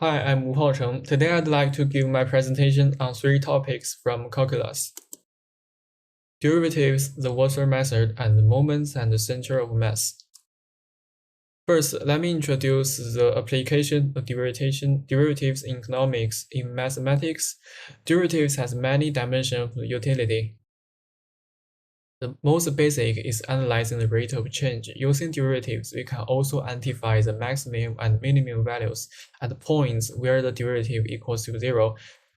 Hi, I'm Wu Haocheng. Today I'd like to give my presentation on three topics from calculus: derivatives, the Walser method, and the moments and the center of mass. First, let me introduce the application of derivatives in economics. In mathematics, derivatives has many dimensions of utility. The most basic is analyzing the rate of change. Using derivatives, we can also identify the maximum and minimum values at points where the derivative equals to zero.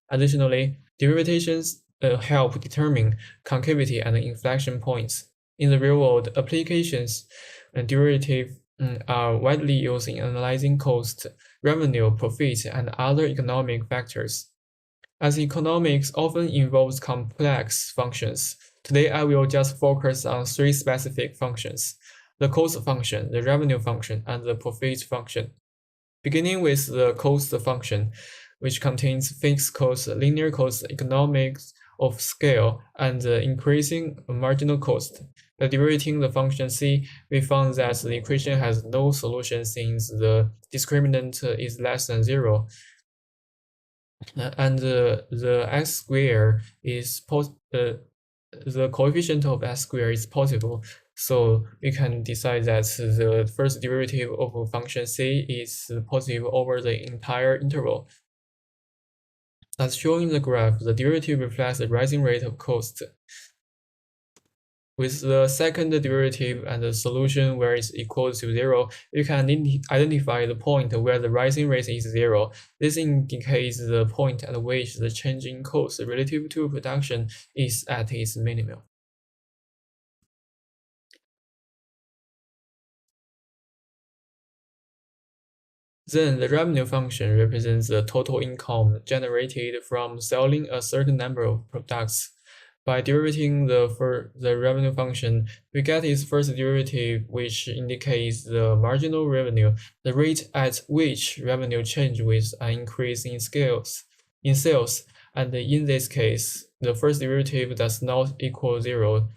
Additionally, derivations help determine concavity and inflection points. In the real-world applications, derivatives are widely used in analyzing cost, revenue, profit, and other economic factors. As economics often involves complex functions, today I will just focus on three specific functions: the cost function, the revenue function, and the profit function. Beginning with the cost function, which contains fixed cost, linear cost, economics of scale, and increasing marginal cost. By deriving the function c, we found that the equation has no solution since the discriminant is less than zero. And the x square is the coefficient of x square is possible, so we can decide that the first derivative of function c is positive over the entire interval. As shown in the graph, the derivative reflects the rising rate of cost. With the second derivative and the solution where it's equal to zero, you can identify the point where the rising rate is zero. This indicates the point at which the change in cost relative to production is at its minimum. Then the revenue function represents the total income generated from selling a certain number of products. By deriving the revenue function, we get its first derivative, which indicates the marginal revenue, the rate at which revenue changes with an increase in sales. And in this case, the first derivative does not equal zero,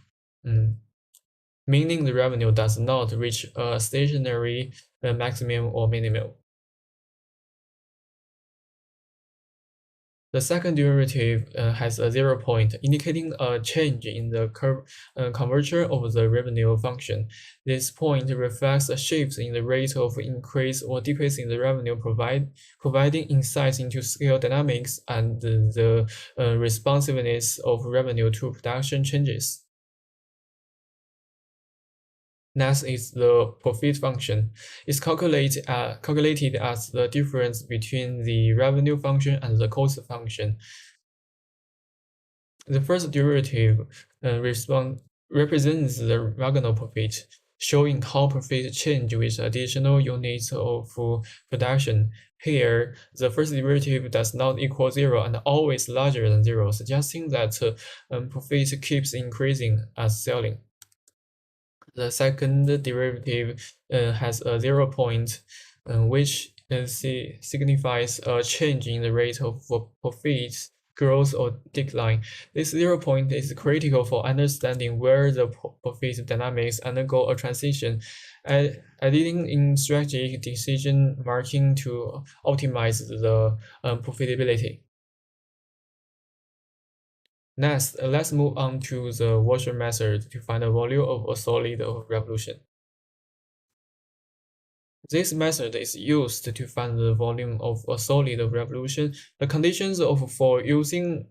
meaning the revenue does not reach a stationary maximum or minimum. The second derivative has a 0 point, indicating a change in the curvature of the revenue function. This point reflects a shift in the rate of increase or decrease in the revenue, providing insights into scale dynamics and the responsiveness of revenue to production changes. Next is the profit function. It's calculated as the difference between the revenue function and the cost function. The first derivative represents the marginal profit, showing how profit changes with additional units of production. Here, the first derivative does not equal zero and always larger than zero, suggesting that profit keeps increasing as selling. The second derivative has a 0 point, which signifies a change in the rate of profit growth or decline. This 0 point is critical for understanding where the profit dynamics undergo a transition, aiding in strategic decision making to optimize the profitability. Next, let's move on to the Walser method to find the volume of a solid of revolution. This method is used to find the volume of a solid of revolution. The conditions for using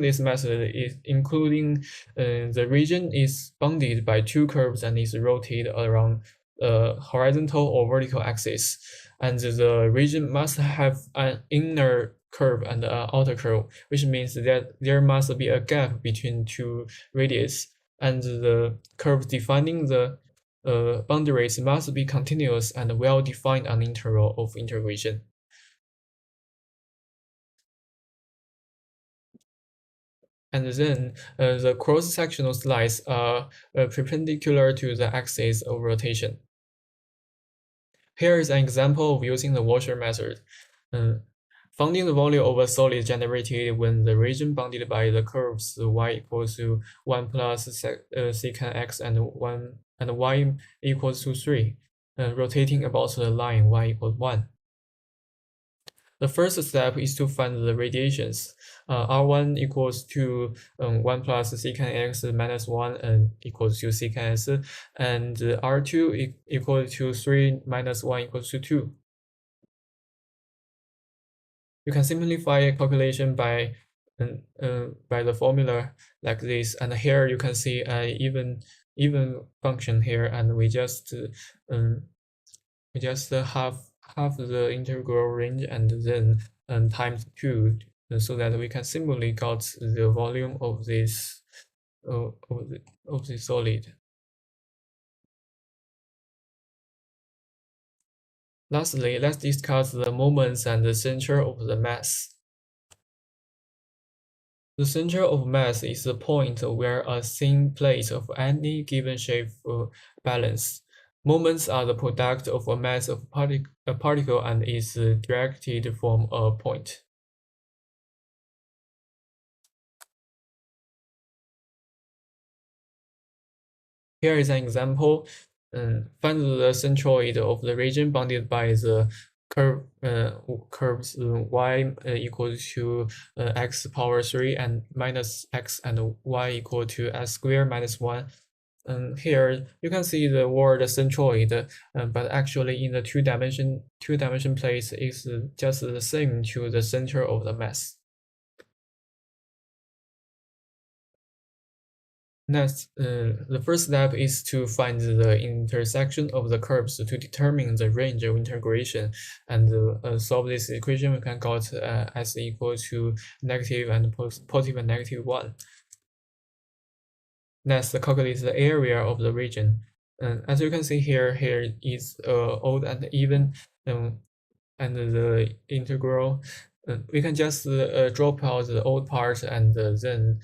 this method is including the region is bounded by two curves and is rotated around a horizontal or vertical axis, and the region must have an inner curve and an outer curve, which means that there must be a gap between two radius, and the curve defining the boundaries must be continuous and well-defined on interval of integration. And then the cross-sectional slices are perpendicular to the axis of rotation. Here is an example of using the Walser method. Finding the volume of a solid generated when the region bounded by the curves y equals to 1 plus secant x and y equals to 3, rotating about the line y equals 1. The first step is to find the radiations. R1 equals to 1 plus secant x minus 1 and equals to secant s, and R2 equals to 3 minus 1 equals to 2. You can simplify calculation by the formula like this, and here you can see an even function here, and we just half the integral range and then times 2, so that we can simply got the volume of this of the solid. Lastly, let's discuss the moments and the center of the mass. The center of mass is the point where a thin plate of any given shape balance. Moments are the product of a mass of a particle and is directed from a point. Here is an example. Find the centroid of the region bounded by the curves y equals to x power 3 and minus x and y equal to s squared minus 1. Here you can see the word centroid, but actually in the two-dimension place is just the same to the center of the mass. Next, the first step is to find the intersection of the curves to determine the range of integration, and solve this equation. We can got s equal to negative and positive and negative 1. Next, calculate the area of the region. As you can see here is odd and even, and the integral. We can just drop out the odd part and then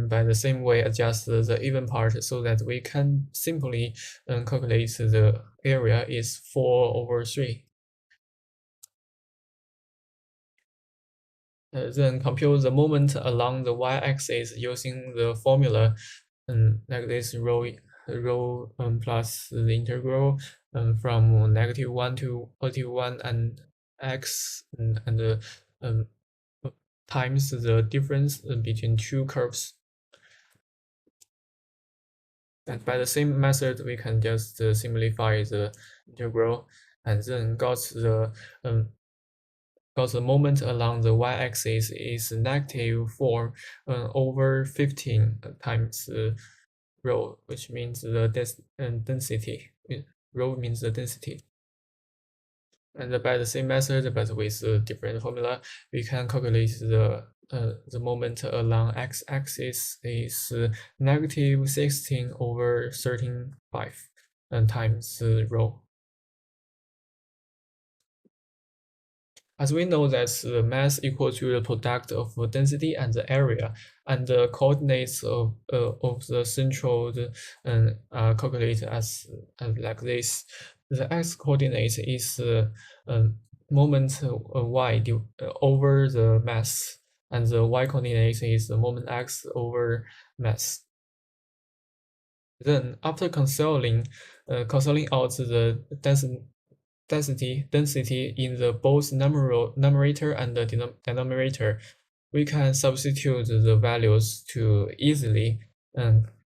by the same way adjust the even part, so that we can simply calculate the area is 4/3. Then compute the moment along the y-axis using the formula like this rho plus the integral from -1 to +1 and x and times the difference between two curves. And by the same method, we can just simplify the integral and then got the moment along the y-axis is -4 over 15 times rho, which means the density. Rho means the density. And by the same method, but with a different formula, we can calculate the moment along x-axis is -16 over 13.5 times rho. As we know that the mass equal to the product of the density and the area, and the coordinates of the centroid are calculated as like this. The x-coordinate is moment y over the mass, and the y-coordinate is the moment x over mass. Then, after canceling out the density in the both numerator and the denominator, we can substitute the values to easily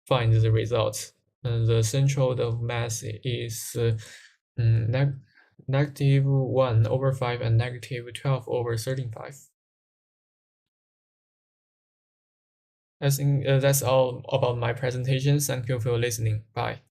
find the result. The centroid of mass is -1/5 and -12/13.5. I think that's all about my presentation. Thank you for listening. Bye.